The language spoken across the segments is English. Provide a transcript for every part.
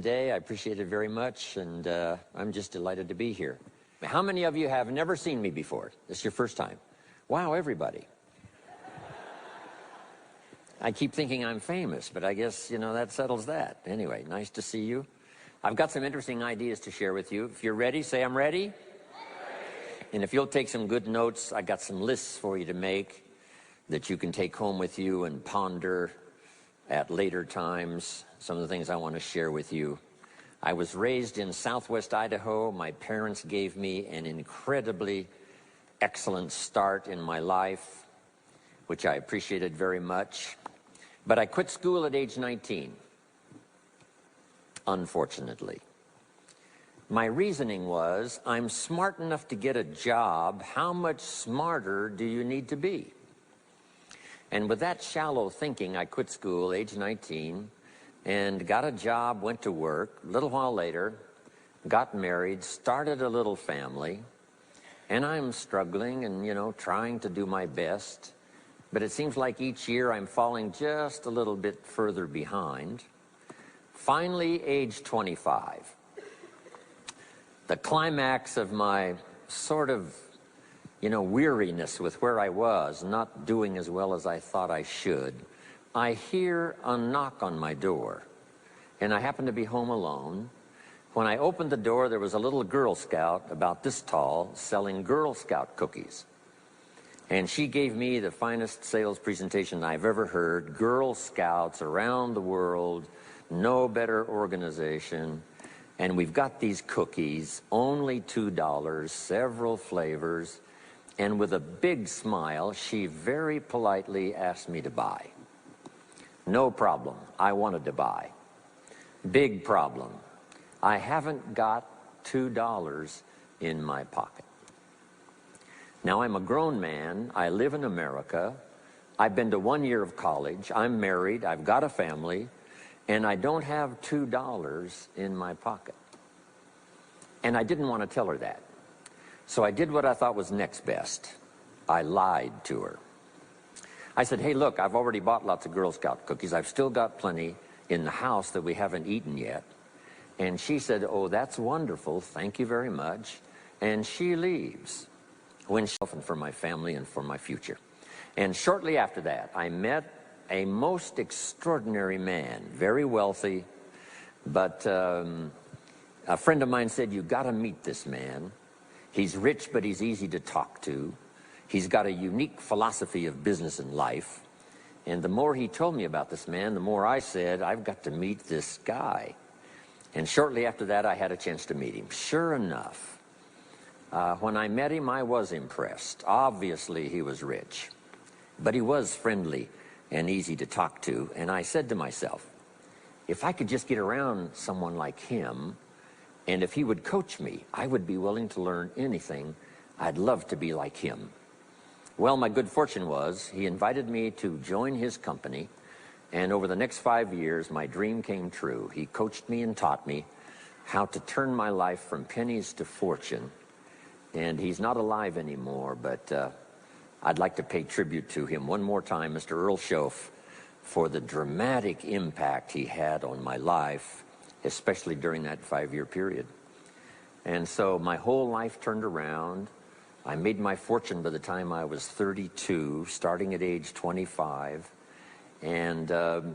today. I appreciate it very much, and I'm just delighted to be here. How many of you have never seen me before? This is your first time. Wow, everybody. I keep thinking I'm famous, but I guess, you know, that settles that. Anyway, nice to see you. I've got some interesting ideas to share with you. If you're ready, say I'm ready. And if you'll take some good notes, I got some lists for you to make that you can take home with you and ponder at later times. Some of the things I want to share with you. I was raised in Southwest Idaho. My parents gave me an incredibly excellent start in my life, which I appreciated very much. But I quit school at age 19, unfortunately. My reasoning was, I'm smart enough to get a job. How much smarter do you need to be? And with that shallow thinking, I quit school, age 19, and got a job, went to work. A little while later, got married, started a little family, and I'm struggling and, you know, trying to do my best. But it seems like each year I'm falling just a little bit further behind. Finally, age 25. The climax of my sort of, you know, weariness with where I was, not doing as well as I thought I should. I hear a knock on my door, and I happen to be home alone. When I opened the door, there was a little Girl Scout about this tall selling Girl Scout cookies. And she gave me the finest sales presentation I've ever heard. Girl Scouts around the world, no better organization. And we've got these cookies, only $2, several flavors. And with a big smile, she very politely asked me to buy. No problem, I wanted to buy. Big problem, I haven't got $2 in my pocket. Now, I'm a grown man, I live in America, I've been to 1 year of college, I'm married, I've got a family, and I don't have $2 in my pocket. And I didn't want to tell her that. So I did what I thought was next best. I lied to her. I said, hey, look, I've already bought lots of Girl Scout cookies. I've still got plenty in the house that we haven't eaten yet. And she said, oh, that's wonderful, thank you very much. And she leaves. And for my family and for my future. And shortly after that, I met a most extraordinary man, very wealthy, but a friend of mine said, you've got to meet this man. He's rich, but he's easy to talk to. He's got a unique philosophy of business and life. And the more he told me about this man, the more I said, I've got to meet this guy. And shortly after that, I had a chance to meet him. Sure enough, when I met him, I was impressed. Obviously, he was rich, but he was friendly and easy to talk to. And I said to myself, if I could just get around someone like him, and if he would coach me, I would be willing to learn anything. I'd love to be like him. Well, my good fortune was he invited me to join his company, and over the next 5 years, my dream came true. He coached me and taught me how to turn my life from pennies to fortune. And he's not alive anymore, but I'd like to pay tribute to him one more time, Mr. Earl Schoaf, for the dramatic impact he had on my life, especially during that 5-year period. And so my whole life turned around. I made my fortune by the time I was 32, starting at age 25. And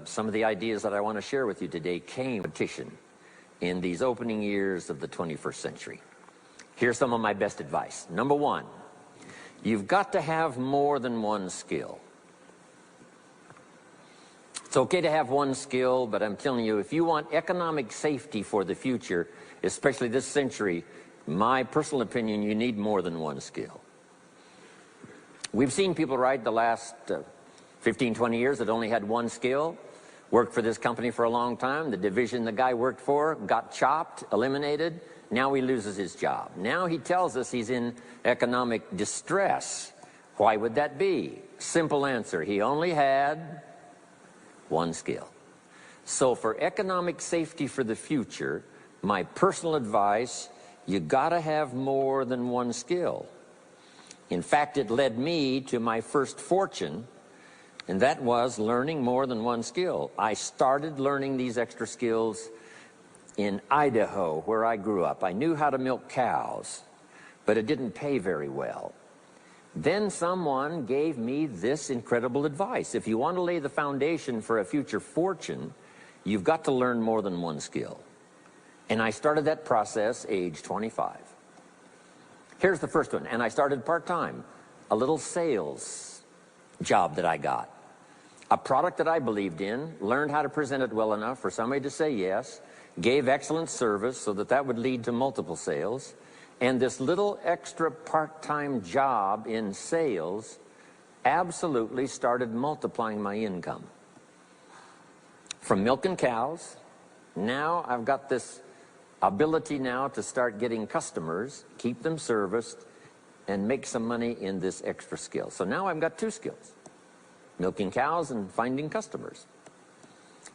some of the ideas that I want to share with you today came in these opening years of the 21st century. Here's some of my best advice. Number one, you've got to have more than one skill. It's okay to have one skill, but I'm telling you, if you want economic safety for the future, especially this century, my personal opinion, you need more than one skill. We've seen people, right, the last 15, 20 years that only had one skill, worked for this company for a long time. The division the guy worked for got chopped, eliminated. Now he loses his job. Now he tells us he's in economic distress. Why would that be? Simple answer. He only had one skill. So for economic safety for the future, my personal advice, you gotta have more than one skill. In fact, it led me to my first fortune, and that was learning more than one skill. I started learning these extra skills in Idaho, where I grew up. I knew how to milk cows, but it didn't pay very well. Then someone gave me this incredible advice. If you want to lay the foundation for a future fortune, you've got to learn more than one skill. And I started that process age 25. Here's the first one, and I started part-time. A little sales job that I got. A product that I believed in, learned how to present it well enough for somebody to say yes, gave excellent service so that that would lead to multiple sales, and this little extra part-time job in sales absolutely started multiplying my income. From milking cows, now I've got this ability now to start getting customers, keep them serviced, and make some money in this extra skill. So now I've got two skills, milking cows and finding customers.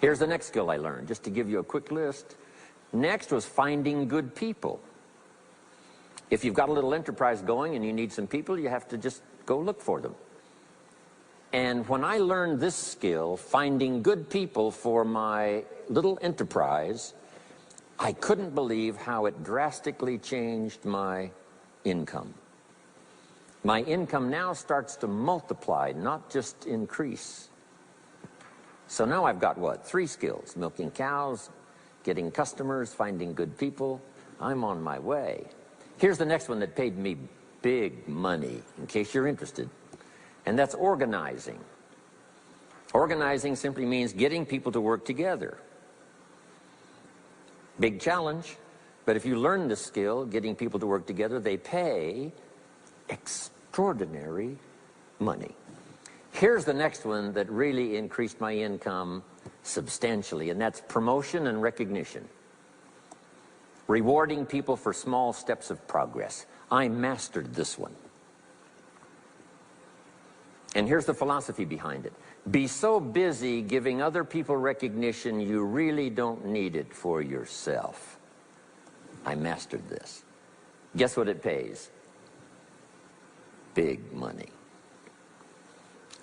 Here's the next skill I learned, just to give you a quick list. Next was finding good people. If you've got a little enterprise going and you need some people, you have to just go look for them. And when I learned this skill, finding good people for my little enterprise, I couldn't believe how it drastically changed my income. My income now starts to multiply, not just increase. So now I've got what? 3 skills: milking cows, getting customers, finding good people. I'm on my way. Here's the next one that paid me big money, in case you're interested, and that's organizing. Organizing simply means getting people to work together. Big challenge, but if you learn this skill, getting people to work together, they pay extraordinary money. Here's the next one that really increased my income substantially, and that's promotion and recognition. Rewarding people for small steps of progress. I mastered this one. And here's the philosophy behind it. Be so busy giving other people recognition, you really don't need it for yourself. I mastered this. Guess what it pays? Big money.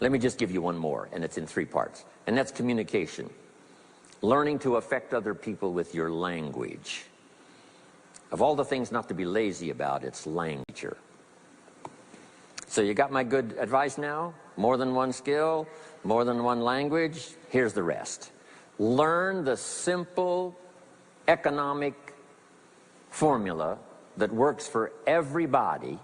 Let me just give you one more, and it's in 3 parts. And that's communication. Learning to affect other people with your language. Of all the things not to be lazy about, it's language. So you got my good advice now? More than one skill, more than one language. Here's the rest. Learn the simple economic formula that works for everybody,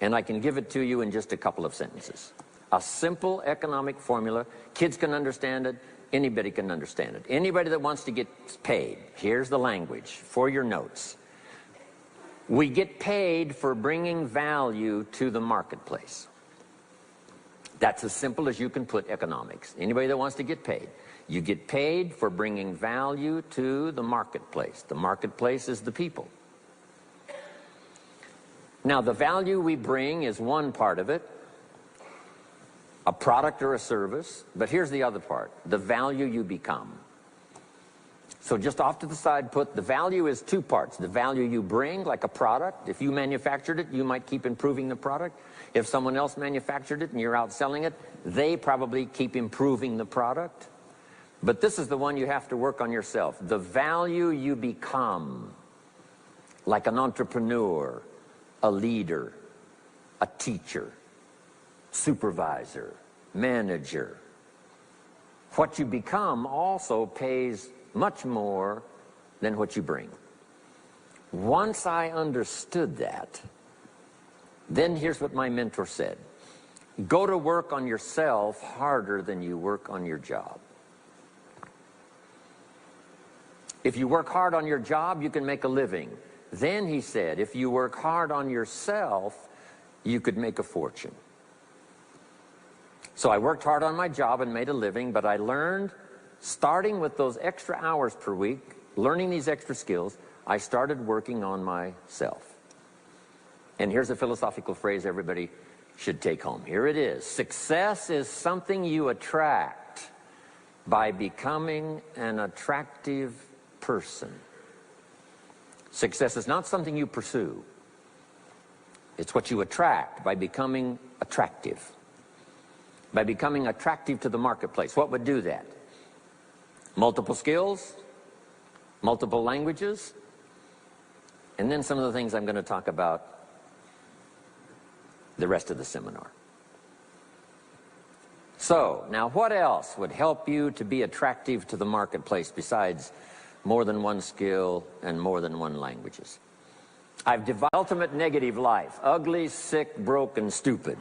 and I can give it to you in just a couple of sentences. A simple economic formula. Kids can understand it. Anybody can understand it. Anybody that wants to get paid. Here's the language for your notes. We get paid for bringing value to the marketplace. That's as simple as you can put economics. Anybody that wants to get paid. You get paid for bringing value to the marketplace. The marketplace is the people. Now, the value we bring is one part of it. A product or a service. But here's the other part. The value you become. So just off to the side, put the value is 2 parts. The value you bring, like a product. If you manufactured it, you might keep improving the product. If someone else manufactured it and you're out selling it, they probably keep improving the product. But this is the one you have to work on yourself. The value you become, like an entrepreneur, a leader, a teacher, supervisor, manager. What you become also pays much more than what you bring. Once I understood that, then here's what my mentor said. Go to work on yourself harder than you work on your job. If you work hard on your job, you can make a living. Then he said, if you work hard on yourself, you could make a fortune. So I worked hard on my job and made a living, but I learned, starting with those extra hours per week, learning these extra skills, I started working on myself. And here's a philosophical phrase everybody should take home. Here it is. Success is something you attract by becoming an attractive person. Success is not something you pursue. It's what you attract by becoming attractive. By becoming attractive to the marketplace. What would do that? Multiple skills, multiple languages, and then some of the things I'm going to talk about the rest of the seminar. So, now what else would help you to be attractive to the marketplace besides more than one skill and more than one languages? I've devised ultimate negative life: ugly, sick, broke, and stupid.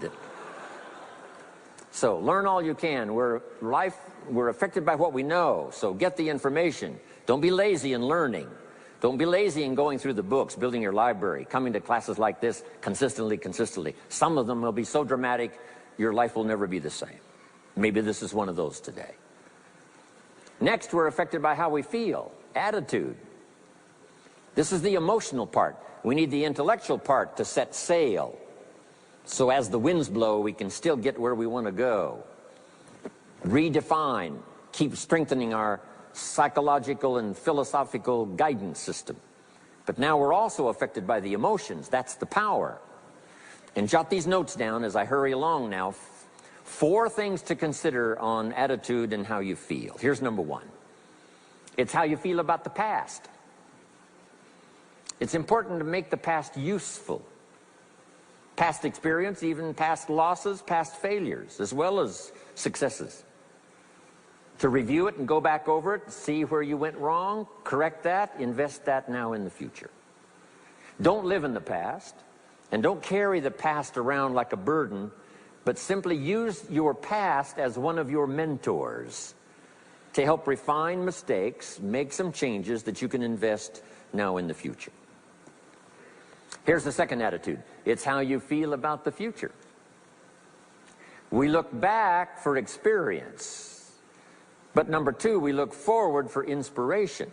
So learn all you can. We're affected by what we know, so get the information. Don't be lazy in learning. Don't be lazy in going through the books, building your library, coming to classes like this consistently. Some of them will be so dramatic, your life will never be the same. Maybe this is one of those today. Next, we're affected by how we feel, attitude. This is the emotional part. We need the intellectual part to set sail, so as the winds blow, we can still get where we want to go. Redefine, keep strengthening our psychological and philosophical guidance system. But now we're also affected by the emotions. That's the power. And jot these notes down as I hurry along now. 4 things to consider on attitude and how you feel. Here's number 1. It's how you feel about the past. It's important to make the past useful. Past experience, even past losses, past failures, as well as successes. To review it and go back over it, see where you went wrong, correct that, invest that now in the future. Don't live in the past, and don't carry the past around like a burden, but simply use your past as one of your mentors to help refine mistakes, make some changes that you can invest now in the future. Here's the second attitude. It's how you feel about the future. We look back for experience, but number 2, we look forward for inspiration.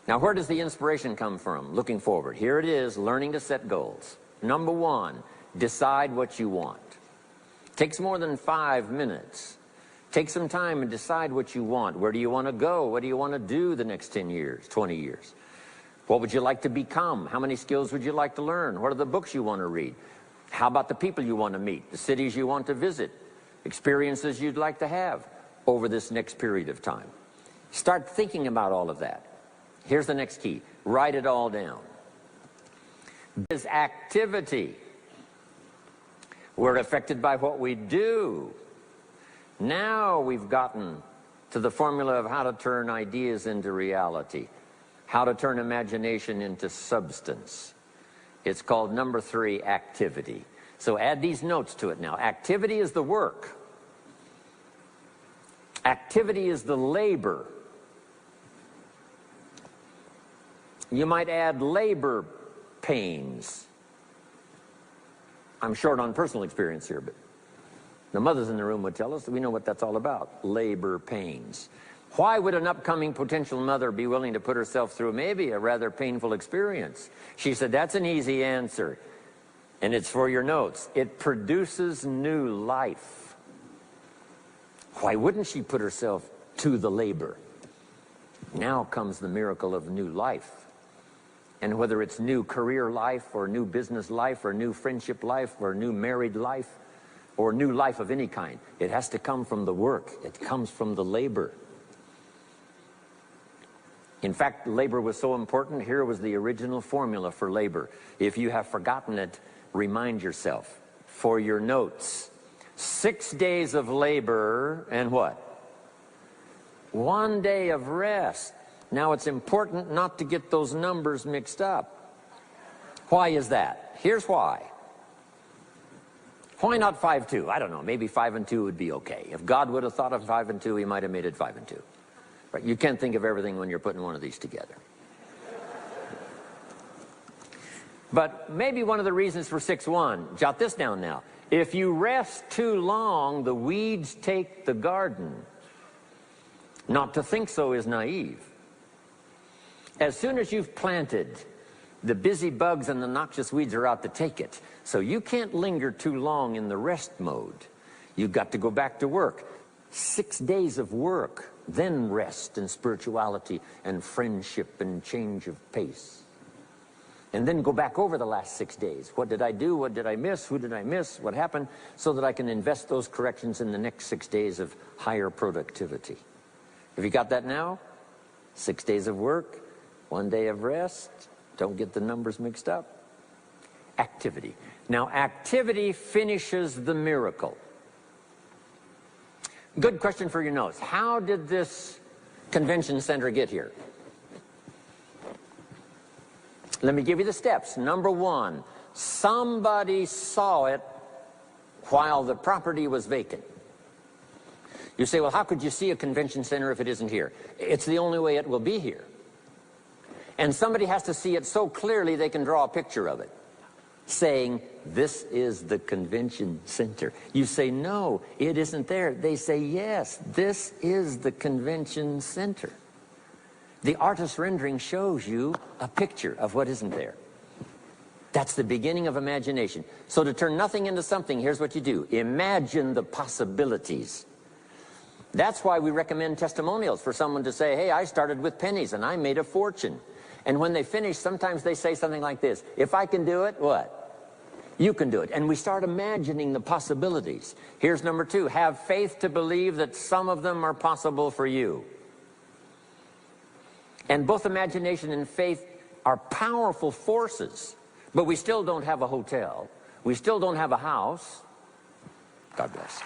Now, where does the inspiration come from? Looking forward. Here it is, learning to set goals. Number 1, decide what you want. Takes more than 5 minutes. Take some time and decide what you want. Where do you want to go? What do you want to do the next 10 years, 20 years? What would you like to become? How many skills would you like to learn? What are the books you want to read? How about the people you want to meet? The cities you want to visit? Experiences you'd like to have over this next period of time? Start thinking about all of that. Here's the next key. Write it all down. This activity. We're affected by what we do. Now we've gotten to the formula of how to turn ideas into reality. How to turn imagination into substance. It's called number 3, activity. So add these notes to it now. Activity is the work. Activity is the labor. You might add labor pains. I'm short on personal experience here, but the mothers in the room would tell us that we know what that's all about. Labor pains. Why would an upcoming potential mother be willing to put herself through maybe a rather painful experience? She said, that's an easy answer. And it's for your notes. It produces new life. Why wouldn't she put herself to the labor? Now comes the miracle of new life. And whether it's new career life or new business life or new friendship life or new married life or new life of any kind, it has to come from the work. It comes from the labor. In fact, labor was so important. Here was the original formula for labor. If you have forgotten it, remind yourself. For your notes, 6 days of labor and what? 1 day of rest. Now it's important not to get those numbers mixed up. Why is that? Here's why. Why not 5-2? I don't know. Maybe 5 and 2 would be okay. If God would have thought of 5 and 2, he might have made it 5 and 2. Right? You can't think of everything when you're putting one of these together. But maybe one of the reasons for 6-1, jot this down now. If you rest too long, the weeds take the garden. Not to think so is naive. As soon as you've planted, the busy bugs and the noxious weeds are out to take it. So you can't linger too long in the rest mode. You've got to go back to work. 6 days of work, then rest and spirituality and friendship and change of pace. And then go back over the last 6 days. What did I do? What did I miss? Who did I miss? What happened? So that I can invest those corrections in the next 6 days of higher productivity. Have you got that now? 6 days of work, 1 day of rest. Don't get the numbers mixed up. Activity. Now, activity finishes the miracle. Good question for your notes. How did this convention center get here? Let me give you the steps. Number one, somebody saw it while the property was vacant. You say, well, how could you see a convention center if it isn't here? It's the only way it will be here. And somebody has to see it so clearly they can draw a picture of it, saying, this is the convention center. You say, no, it isn't there. They say, yes, this is the convention center. The artist's rendering shows you a picture of what isn't there. That's the beginning of imagination. So to turn nothing into something, here's what you do. Imagine the possibilities. That's why we recommend testimonials for someone to say, hey, I started with pennies and I made a fortune. And when they finish, sometimes they say something like this: if I can do it, what? You can do it. And we start imagining the possibilities. Here's number two. Have faith to believe that some of them are possible for you. And both imagination and faith are powerful forces. But we still don't have a hotel. We still don't have a house. God bless.